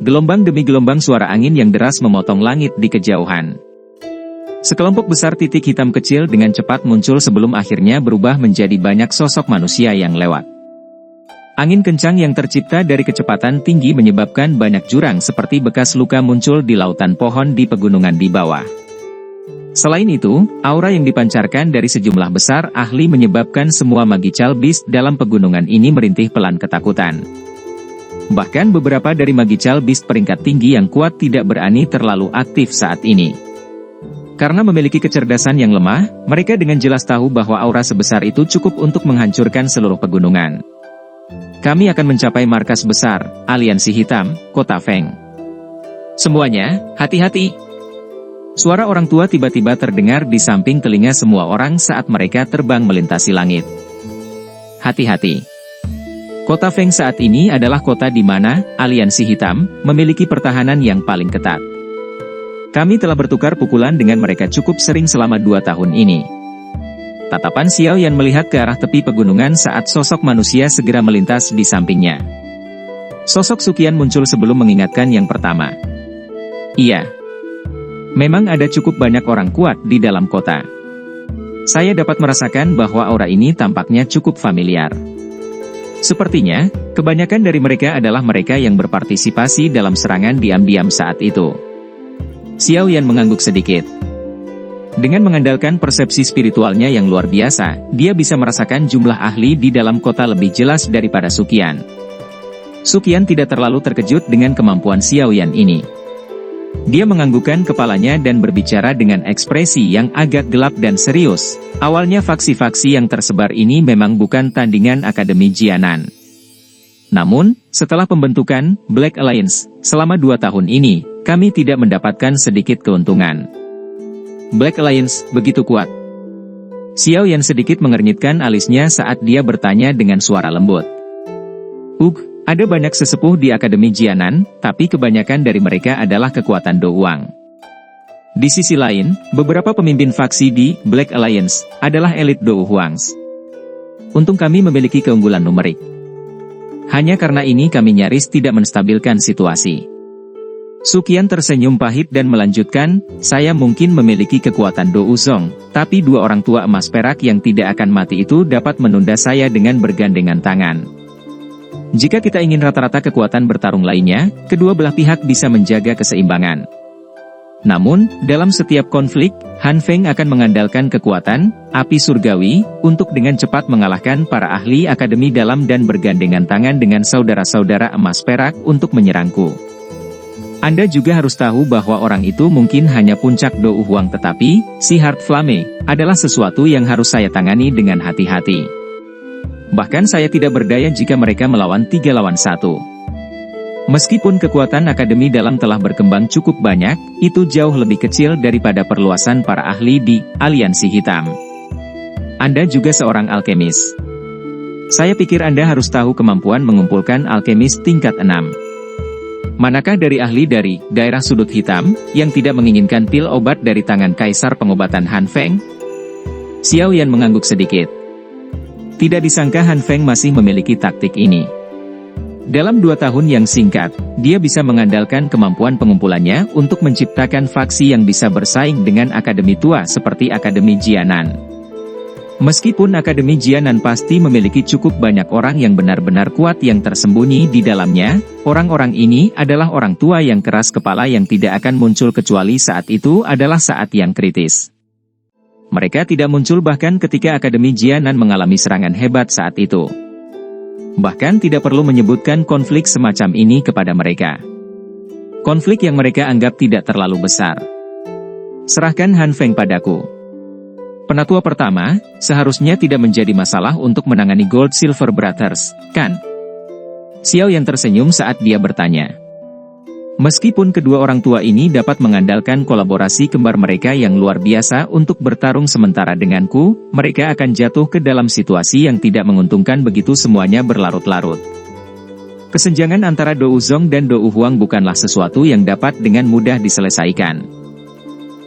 Gelombang demi gelombang suara angin yang deras memotong langit di kejauhan. Sekelompok besar titik hitam kecil dengan cepat muncul sebelum akhirnya berubah menjadi banyak sosok manusia yang lewat. Angin kencang yang tercipta dari kecepatan tinggi menyebabkan banyak jurang seperti bekas luka muncul di lautan pohon di pegunungan di bawah. Selain itu, aura yang dipancarkan dari sejumlah besar ahli menyebabkan semua magical beast dalam pegunungan ini merintih pelan ketakutan. Bahkan beberapa dari magical beast peringkat tinggi yang kuat tidak berani terlalu aktif saat ini. Karena memiliki kecerdasan yang lemah, mereka dengan jelas tahu bahwa aura sebesar itu cukup untuk menghancurkan seluruh pegunungan. Kami akan mencapai markas besar, Aliansi Hitam, Kota Feng. Semuanya, hati-hati. Suara orang tua tiba-tiba terdengar di samping telinga semua orang saat mereka terbang melintasi langit. Hati-hati. Kota Feng saat ini adalah kota di mana Aliansi Hitam memiliki pertahanan yang paling ketat. Kami telah bertukar pukulan dengan mereka cukup sering selama 2 tahun ini. Tatapan Xiao Yan melihat ke arah tepi pegunungan saat sosok manusia segera melintas di sampingnya. Sosok Suqian muncul sebelum mengingatkan yang pertama. Iya. Memang ada cukup banyak orang kuat di dalam kota. Saya dapat merasakan bahwa aura ini tampaknya cukup familiar. Sepertinya, kebanyakan dari mereka adalah mereka yang berpartisipasi dalam serangan diam-diam saat itu. Xiao Yan mengangguk sedikit. Dengan mengandalkan persepsi spiritualnya yang luar biasa, dia bisa merasakan jumlah ahli di dalam kota lebih jelas daripada Suqian. Suqian tidak terlalu terkejut dengan kemampuan Xiao Yan ini. Dia menganggukkan kepalanya dan berbicara dengan ekspresi yang agak gelap dan serius. Awalnya faksi-faksi yang tersebar ini memang bukan tandingan Akademi Jianan. Namun, setelah pembentukan Black Alliance, selama 2 tahun ini, kami tidak mendapatkan sedikit keuntungan. Black Alliance begitu kuat. Xiao Yan sedikit mengernyitkan alisnya saat dia bertanya dengan suara lembut. Ada banyak sesepuh di Akademi Jianan, tapi kebanyakan dari mereka adalah kekuatan Do Huang. Di sisi lain, beberapa pemimpin faksi di Black Alliance adalah elit Do Huangs. Untung kami memiliki keunggulan numerik. Hanya karena ini kami nyaris tidak menstabilkan situasi. Suqian tersenyum pahit dan melanjutkan, saya mungkin memiliki kekuatan Do Uzong, tapi 2 orang tua emas perak yang tidak akan mati itu dapat menunda saya dengan bergandengan tangan. Jika kita ingin rata-rata kekuatan bertarung lainnya, kedua belah pihak bisa menjaga keseimbangan. Namun, dalam setiap konflik, Han Feng akan mengandalkan kekuatan api surgawi untuk dengan cepat mengalahkan para ahli akademi dalam dan bergandengan tangan dengan saudara-saudara emas perak untuk menyerangku. Anda juga harus tahu bahwa orang itu mungkin hanya puncak Do Huang, tetapi si Heart Flame adalah sesuatu yang harus saya tangani dengan hati-hati. Bahkan saya tidak berdaya jika mereka melawan 3 lawan 1. Meskipun kekuatan akademi dalam telah berkembang cukup banyak, itu jauh lebih kecil daripada perluasan para ahli di Aliansi Hitam. Anda juga seorang alkemis. Saya pikir Anda harus tahu kemampuan mengumpulkan alkemis tingkat 6. Manakah dari ahli dari daerah sudut hitam, yang tidak menginginkan pil obat dari tangan Kaisar Pengobatan Han Feng? Xiao Yan mengangguk sedikit. Tidak disangka Han Feng masih memiliki taktik ini. Dalam 2 tahun yang singkat, dia bisa mengandalkan kemampuan pengumpulannya untuk menciptakan faksi yang bisa bersaing dengan akademi tua seperti Akademi Jianan. Meskipun Akademi Jianan pasti memiliki cukup banyak orang yang benar-benar kuat yang tersembunyi di dalamnya, orang-orang ini adalah orang tua yang keras kepala yang tidak akan muncul kecuali saat itu adalah saat yang kritis. Mereka tidak muncul bahkan ketika Akademi Jianan mengalami serangan hebat saat itu. Bahkan tidak perlu menyebutkan konflik semacam ini kepada mereka. Konflik yang mereka anggap tidak terlalu besar. Serahkan Han Feng padaku. Penatua pertama, seharusnya tidak menjadi masalah untuk menangani Gold Silver Brothers, kan? Xiao Yan tersenyum saat dia bertanya. Meskipun kedua orang tua ini dapat mengandalkan kolaborasi kembar mereka yang luar biasa untuk bertarung sementara denganku, mereka akan jatuh ke dalam situasi yang tidak menguntungkan begitu semuanya berlarut-larut. Kesenjangan antara Do Uzong dan Do Huang bukanlah sesuatu yang dapat dengan mudah diselesaikan.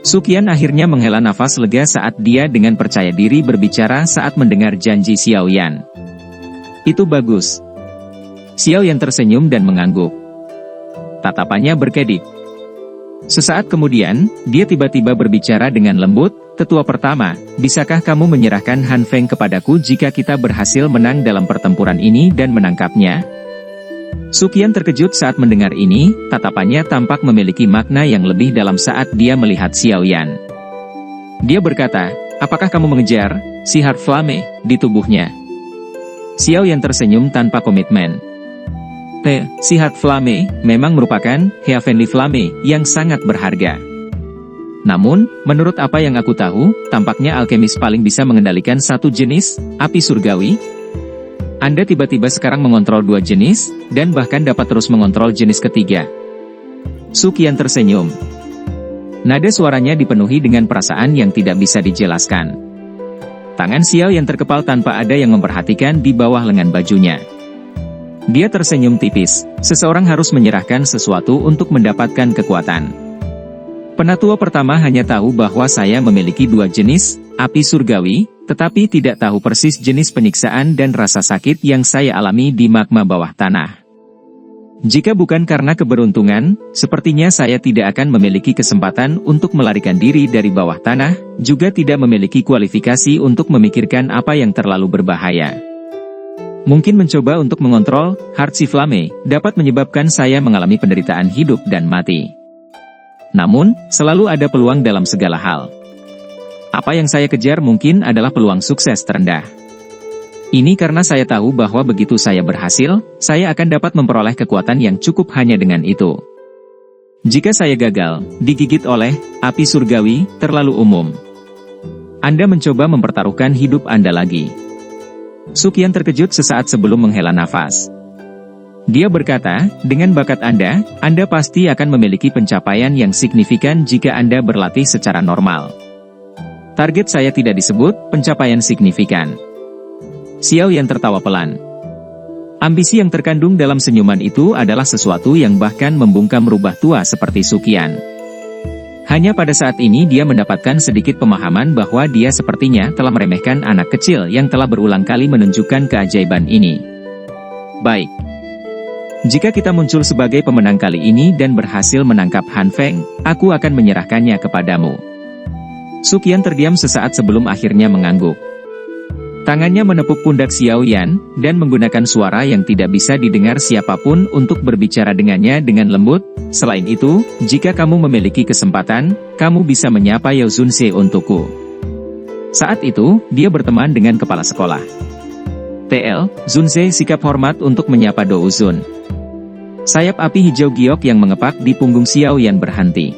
Suqian akhirnya menghela nafas lega saat dia dengan percaya diri berbicara saat mendengar janji Xiao Yan. Itu bagus. Xiao Yan tersenyum dan mengangguk. Tatapannya berkedip. Sesaat kemudian, dia tiba-tiba berbicara dengan lembut, "Tetua pertama, bisakah kamu menyerahkan Han Feng kepadaku jika kita berhasil menang dalam pertempuran ini dan menangkapnya?" Suqian terkejut saat mendengar ini, tatapannya tampak memiliki makna yang lebih dalam saat dia melihat Xiao Yan. Dia berkata, "Apakah kamu mengejar si Heart Flame di tubuhnya?" Xiao Yan tersenyum tanpa komitmen. Si Heart Flame memang merupakan Heavenly Flame yang sangat berharga. Namun, menurut apa yang aku tahu, tampaknya alkemis paling bisa mengendalikan satu jenis api surgawi. Anda tiba-tiba sekarang mengontrol dua jenis, dan bahkan dapat terus mengontrol jenis ketiga. Suqian tersenyum. Nada suaranya dipenuhi dengan perasaan yang tidak bisa dijelaskan. Tangan Xiao yang terkepal tanpa ada yang memperhatikan di bawah lengan bajunya. Dia tersenyum tipis. Seseorang harus menyerahkan sesuatu untuk mendapatkan kekuatan. Penatua pertama hanya tahu bahwa saya memiliki dua jenis api surgawi, tetapi tidak tahu persis jenis penyiksaan dan rasa sakit yang saya alami di magma bawah tanah. Jika bukan karena keberuntungan, sepertinya saya tidak akan memiliki kesempatan untuk melarikan diri dari bawah tanah, juga tidak memiliki kualifikasi untuk memikirkan apa yang terlalu berbahaya. Mungkin mencoba untuk mengontrol Heart Si Flame dapat menyebabkan saya mengalami penderitaan hidup dan mati. Namun, selalu ada peluang dalam segala hal. Apa yang saya kejar mungkin adalah peluang sukses terendah. Ini karena saya tahu bahwa begitu saya berhasil, saya akan dapat memperoleh kekuatan yang cukup hanya dengan itu. Jika saya gagal, digigit oleh api surgawi, terlalu umum. Anda mencoba mempertaruhkan hidup Anda lagi. Suqian terkejut sesaat sebelum menghela nafas. Dia berkata, dengan bakat Anda pasti akan memiliki pencapaian yang signifikan jika Anda berlatih secara normal. Target saya tidak disebut pencapaian signifikan. Xiao Yan tertawa pelan. Ambisi yang terkandung dalam senyuman itu adalah sesuatu yang bahkan membungkam rubah tua seperti Suqian. Hanya pada saat ini dia mendapatkan sedikit pemahaman bahwa dia sepertinya telah meremehkan anak kecil yang telah berulang kali menunjukkan keajaiban ini. Baik. Jika kita muncul sebagai pemenang kali ini dan berhasil menangkap Han Feng, aku akan menyerahkannya kepadamu. Suqian terdiam sesaat sebelum akhirnya mengangguk. Tangannya menepuk pundak Xiao Yan, dan menggunakan suara yang tidak bisa didengar siapapun untuk berbicara dengannya dengan lembut. Selain itu, jika kamu memiliki kesempatan, kamu bisa menyapa Yao Zunse untukku. Saat itu, dia berteman dengan kepala sekolah. TL, Zunse sikap hormat untuk menyapa Do Uzun. Sayap api hijau giok yang mengepak di punggung Xiao Yan berhenti.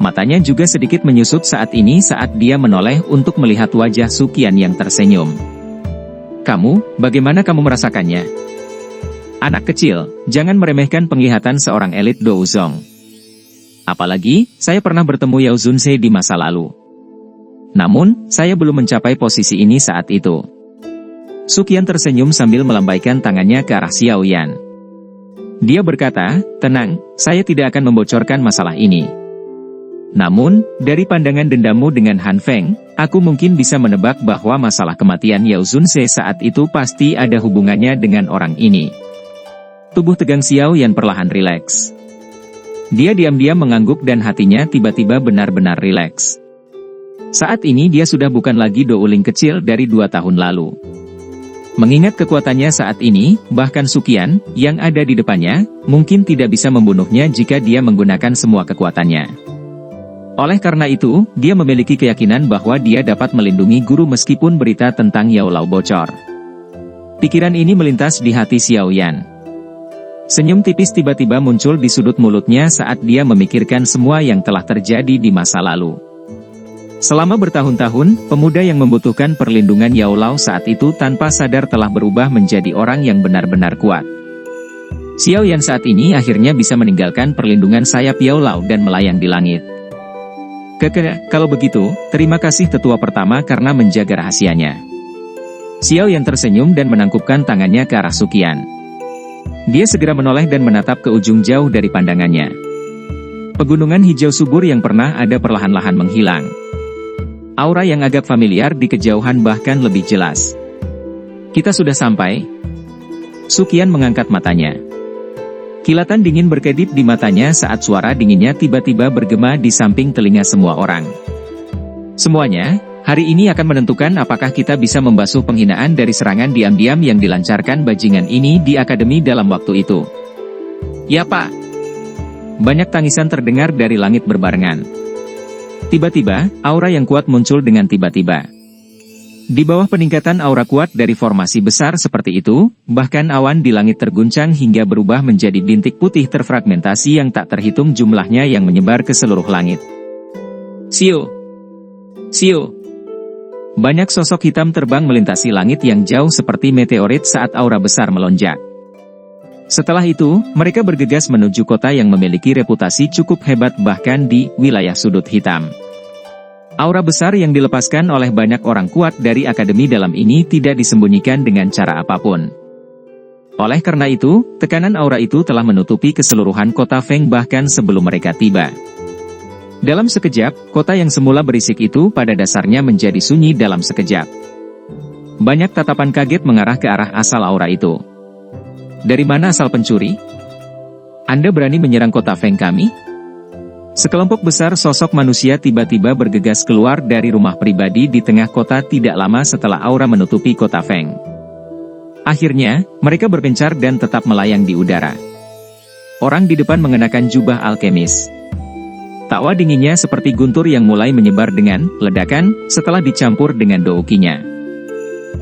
Matanya juga sedikit menyusut saat dia menoleh untuk melihat wajah Suqian yang tersenyum. Kamu, bagaimana kamu merasakannya? Anak kecil, jangan meremehkan penglihatan seorang elit Do Uzong. Apalagi, saya pernah bertemu Yao Zunse di masa lalu. Namun, saya belum mencapai posisi ini saat itu. Suqian tersenyum sambil melambaikan tangannya ke arah Xiao Yan. Dia berkata, tenang, saya tidak akan membocorkan masalah ini. Namun, dari pandangan dendammu dengan Han Feng, aku mungkin bisa menebak bahwa masalah kematian Yao Zunse saat itu pasti ada hubungannya dengan orang ini. Tubuh tegang Xiao Yan perlahan rileks. Dia diam-diam mengangguk dan hatinya tiba-tiba benar-benar rileks. Saat ini dia sudah bukan lagi Do Uling kecil dari 2 tahun lalu. Mengingat kekuatannya saat ini, bahkan Suqian, yang ada di depannya, mungkin tidak bisa membunuhnya jika dia menggunakan semua kekuatannya. Oleh karena itu, dia memiliki keyakinan bahwa dia dapat melindungi guru meskipun berita tentang Yao Lao bocor. Pikiran ini melintas di hati Xiao Yan. Senyum tipis tiba-tiba muncul di sudut mulutnya saat dia memikirkan semua yang telah terjadi di masa lalu. Selama bertahun-tahun, pemuda yang membutuhkan perlindungan Yao Lao saat itu tanpa sadar telah berubah menjadi orang yang benar-benar kuat. Xiao Yan saat ini akhirnya bisa meninggalkan perlindungan sayap Yao Lao dan melayang di langit. Kalau begitu, terima kasih tetua pertama karena menjaga rahasianya. Xiao Yan tersenyum dan menangkupkan tangannya ke arah Suqian. Dia segera menoleh dan menatap ke ujung jauh dari pandangannya. Pegunungan hijau subur yang pernah ada perlahan-lahan menghilang. Aura yang agak familiar di kejauhan bahkan lebih jelas. Kita sudah sampai. Suqian mengangkat matanya. Kilatan dingin berkedip di matanya saat suara dinginnya tiba-tiba bergema di samping telinga semua orang. Semuanya, hari ini akan menentukan apakah kita bisa membasuh penghinaan dari serangan diam-diam yang dilancarkan bajingan ini di akademi dalam waktu itu. Ya Pak. Banyak tangisan terdengar dari langit berbarengan. Tiba-tiba, aura yang kuat muncul dengan tiba-tiba. Di bawah peningkatan aura kuat dari formasi besar seperti itu, bahkan awan di langit terguncang hingga berubah menjadi bintik putih terfragmentasi yang tak terhitung jumlahnya yang menyebar ke seluruh langit. Siu! Siu! Banyak sosok hitam terbang melintasi langit yang jauh seperti meteorit saat aura besar melonjak. Setelah itu, mereka bergegas menuju kota yang memiliki reputasi cukup hebat bahkan di wilayah sudut hitam. Aura besar yang dilepaskan oleh banyak orang kuat dari akademi dalam ini tidak disembunyikan dengan cara apapun. Oleh karena itu, tekanan aura itu telah menutupi keseluruhan kota Feng bahkan sebelum mereka tiba. Dalam sekejap, kota yang semula berisik itu pada dasarnya menjadi sunyi dalam sekejap. Banyak tatapan kaget mengarah ke arah asal aura itu. Dari mana asal pencuri? Anda berani menyerang kota Feng kami? Sekelompok besar sosok manusia tiba-tiba bergegas keluar dari rumah pribadi di tengah kota tidak lama setelah aura menutupi kota Feng. Akhirnya, mereka berpencar dan tetap melayang di udara. Orang di depan mengenakan jubah alkemis. Tawa dinginnya seperti guntur yang mulai menyebar dengan ledakan setelah dicampur dengan doukinya.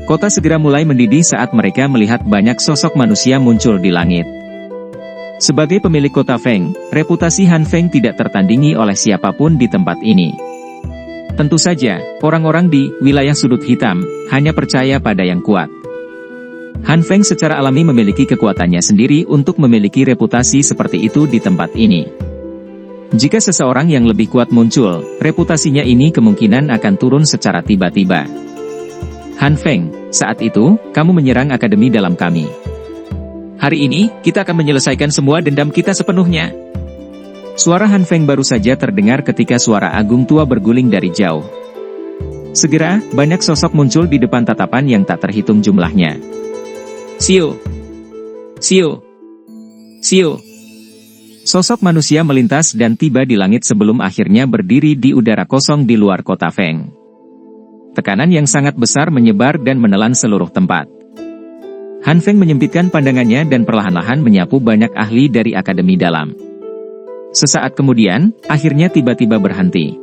Kota segera mulai mendidih saat mereka melihat banyak sosok manusia muncul di langit. Sebagai pemilik kota Feng, reputasi Han Feng tidak tertandingi oleh siapapun di tempat ini. Tentu saja, orang-orang di wilayah sudut hitam hanya percaya pada yang kuat. Han Feng secara alami memiliki kekuatannya sendiri untuk memiliki reputasi seperti itu di tempat ini. Jika seseorang yang lebih kuat muncul, reputasinya ini kemungkinan akan turun secara tiba-tiba. Han Feng, saat itu, kamu menyerang akademi dalam kami. Hari ini, kita akan menyelesaikan semua dendam kita sepenuhnya. Suara Han Feng baru saja terdengar ketika suara agung tua berguling dari jauh. Segera, banyak sosok muncul di depan tatapan yang tak terhitung jumlahnya. Siu! Siu! Siu! Sosok manusia melintas dan tiba di langit sebelum akhirnya berdiri di udara kosong di luar kota Feng. Tekanan yang sangat besar menyebar dan menelan seluruh tempat. Han Feng menyempitkan pandangannya dan perlahan-lahan menyapu banyak ahli dari akademi dalam. Sesaat kemudian, akhirnya tiba-tiba berhenti.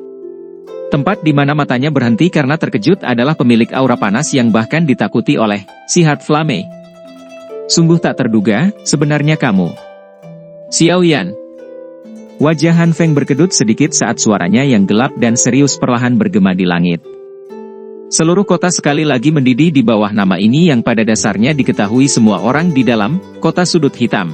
Tempat di mana matanya berhenti karena terkejut adalah pemilik aura panas yang bahkan ditakuti oleh Sihat Flame. Sungguh tak terduga, sebenarnya kamu. Xiao Yan. Wajah Han Feng berkedut sedikit saat suaranya yang gelap dan serius perlahan bergema di langit. Seluruh kota sekali lagi mendidih di bawah nama ini yang pada dasarnya diketahui semua orang di dalam kota sudut hitam.